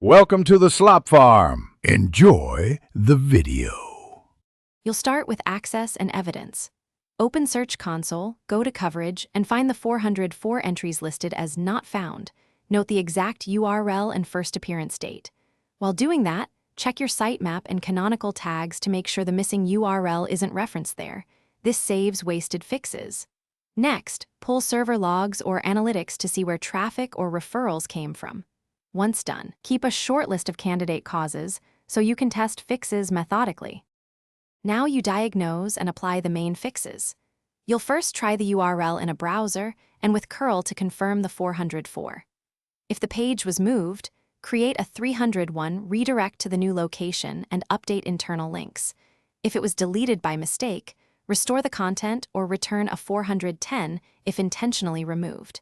Welcome to the Slop Farm. Enjoy the video. You'll start with Access and Evidence. Open Search Console, go to Coverage, and find the 404 entries listed as Not Found. Note the exact URL and first appearance date. While doing that, check your sitemap and canonical tags to make sure the missing URL isn't referenced there. This saves wasted fixes. Next, pull server logs or analytics to see where traffic or referrals came from. Once done, keep a short list of candidate causes so you can test fixes methodically. Now you diagnose and apply the main fixes. You'll first try the URL in a browser and with curl to confirm the 404. If the page was moved, create a 301 redirect to the new location and update internal links. If it was deleted by mistake, restore the content or return a 410 if intentionally removed.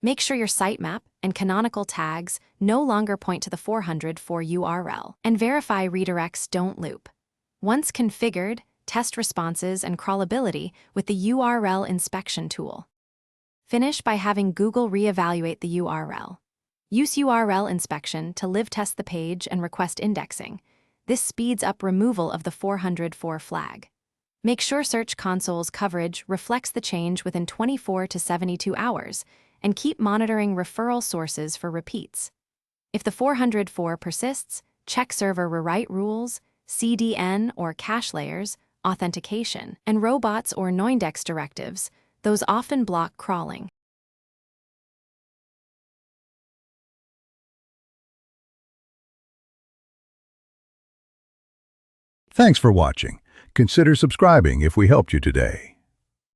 Make sure your sitemap and canonical tags no longer point to the 404 URL, and verify redirects don't loop. Once configured, test responses and crawlability with the URL inspection tool. Finish by having Google reevaluate the URL. Use URL inspection to live test the page and request indexing. This speeds up removal of the 404 flag. Make sure Search Console's coverage reflects the change within 24 to 72 hours, and keep monitoring referral sources for repeats. If the 404 persists, check server rewrite rules, CDN or cache layers, authentication, and robots or noindex directives. Those often block crawling. Thanks for watching. Consider subscribing if we helped you today.